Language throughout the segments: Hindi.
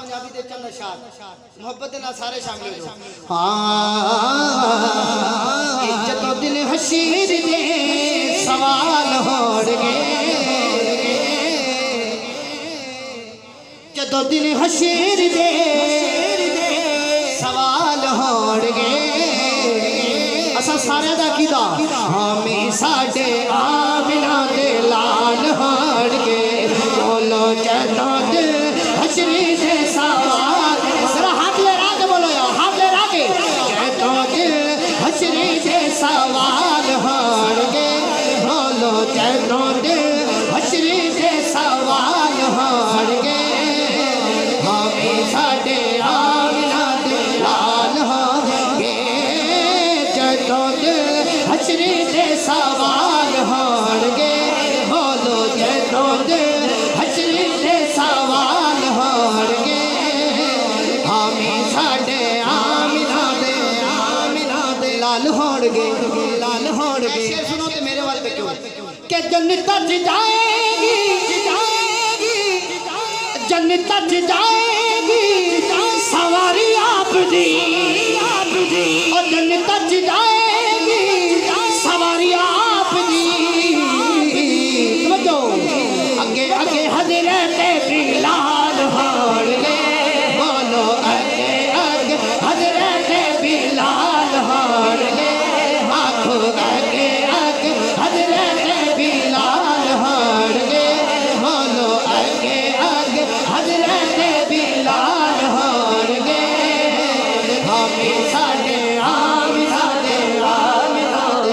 पंजाबी दे चंद अशार मोहब्बत दे नाल सारे शामिल हो। जदों दिल हशीर दे सवाल होड़ गए, जदों दिल हशीर दे सवाल होड़ गए, असा सारे दा कीदा हमें साडे आमिना दे लाल होड़ गए। बोलो जदों दिल हशीर दे सवाल, जरा हाथ ले राके बोलो यार, हाथ ले राके। जदों दिल हशीर दे सवाल होड़ गए, बोलो जदों दिल हशीर दे सवाल होड़ गए, हमें साडे आमिना दे लाल होड़ गए। जदों दिल हशीर दे सवाल होड़ गए, बोलो जदों दिल हशीर दे सवाल होड़ गए, हमें साडे आमिना दे लाल होड़ गए, लाल होड़ गए। शेर सुनो ते मेरे वाल पे क्यों के जन्नत जाएगी, जन्नत जाएगी सवारी आप दी, और जन्नत जाएगी सवारी आप दी। समझो अगे अगे हजरत बिलाल होड़ गए, बोलो अगे अगे हजरत बिलाल होड़ गए, आखो अगे अगे हजरत बिलाल होड़ गए, बोलो अगे अगे हजरत बिलाल होड़ गए, हमें साडे आमिना दे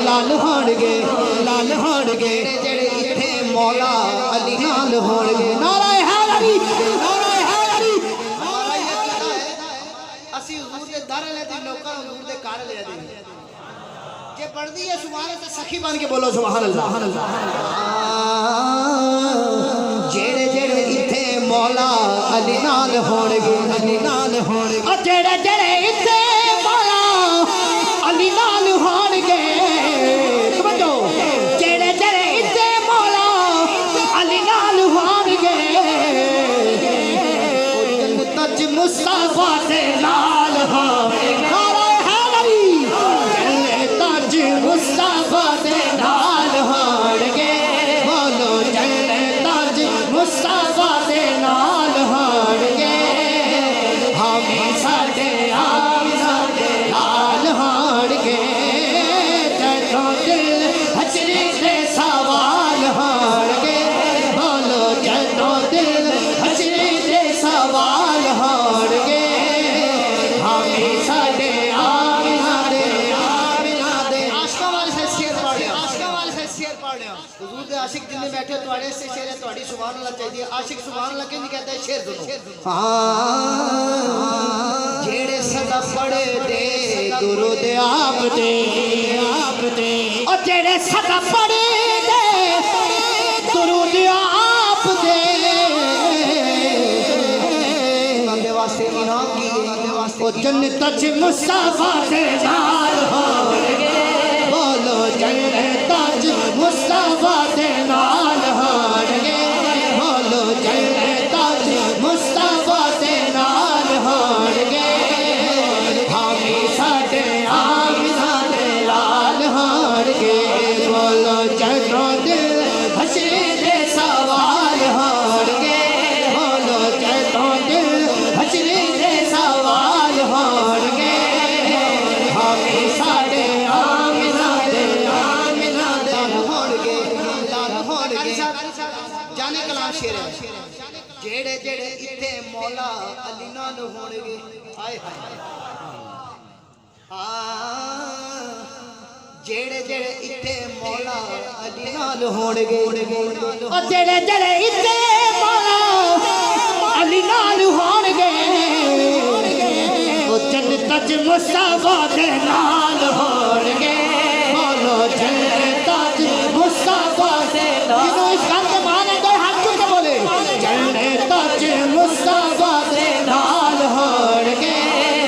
लाल होड़ गए, लाल होड़ गए। जेड़े इत्थे मौला अली नाल होड़ गए। नारा हैदरी, नारा हैदरी। हमारा ये कीता है असी हुजूर दे दर ले ते नौकर हुजूर दे घर ले दे। जे पढ़दी है सुभान अल्लाह सखी बन के बोलो सुभान अल्लाह। जेड़े जेड़े इत्थे मौला अली नाल होड़ गए, अली नाल होड़ गए। और जेड़े जेड़े इत्थे मौला अली नाल होड़ गए, समझो जेड़े जेड़े इत्थे मौला अली नाल होड़ गए, ओ जन्नत च मुस्तफा दे नाल होड़ गए। नारा हैदरी, जन्नत च मुस्तफा दे नाल होड़ गए, बोलो जन्नत च मुस्तफा दे नाल होड़ गए, हमें साडे आमिना दे लाल होड़ गए। जदों दिल हशीर दे सवाल होड़ गए, बोलो जदों दिल हशीर दे सवाल होड़ गए, हमें साडे आमिना दे आशिका वाले से शेर पढ़, आशिका वाले से शेर पढ़। हुजूर दे आशिक जिन्ने बैठे तुम्हारे से शेर है, तुम्हारी सुभान अल्लाह चाहिए। आशिक सुभान अल्लाह के नहीं कहता है, शेर सुनो। जेड़े सदा पढ़े दे दुरूद आप दे, और जेड़े सदा पढ़े दे दुरूद आप दे, बंदे वास्ते इनाम की ओ जन्नत च मुस्तफा दे नाल होड़ गए, बोलो जन्नत च मुस्तफा दे नाल होड़ गए, बोलो जन्नत च मुस्तफा दे नाल होड़ गए, हमें साडे आमिना दे लाल होड़ गए, बोलो जदों दिल हशीर दे सवाल होड़ गए, बोलो जदों दिल हशीर दे सवाल होड़ गए, हमें साडे आमिना दे लाल होड़ गए, लाल होड़ गए। जाने कलाम शेर है, जेड़े जेड़े इत्थे मौला अली नाल होणगे, हाय हाय जेड़े जेड़े इत्थे मौला अली नाल होणगे, और जेड़े जेड़े इत्थे मौला अली नाल होणगे, ओ जन्नत च मुस्तफा दे नाल होणगे, बोलो जन्नत च मुस्तफा दे नाल। जिन्हों इस गल के माने कोई हाथ चुक के बोले, जन्नत च मुस्तफा दे नाल होणगे,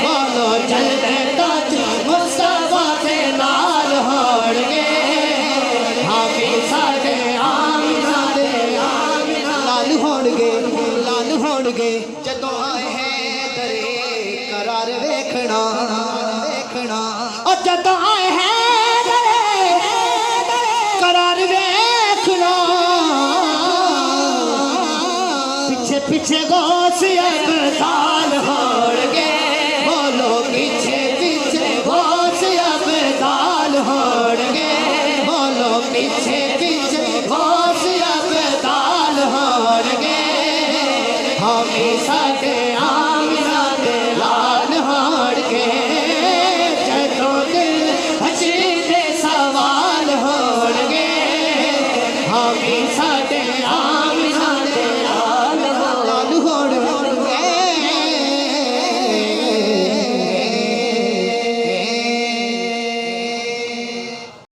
बोलो जन्नत च मुस्तफा दे नाल होणगे, हमें साडे आमिना दे लाल होणगे, लाल होणगे। जदों आए हैं करार वेखना वेखना और जदों आए हैं करार वेखना पीछे पीछे गौसिया साल होड़ गए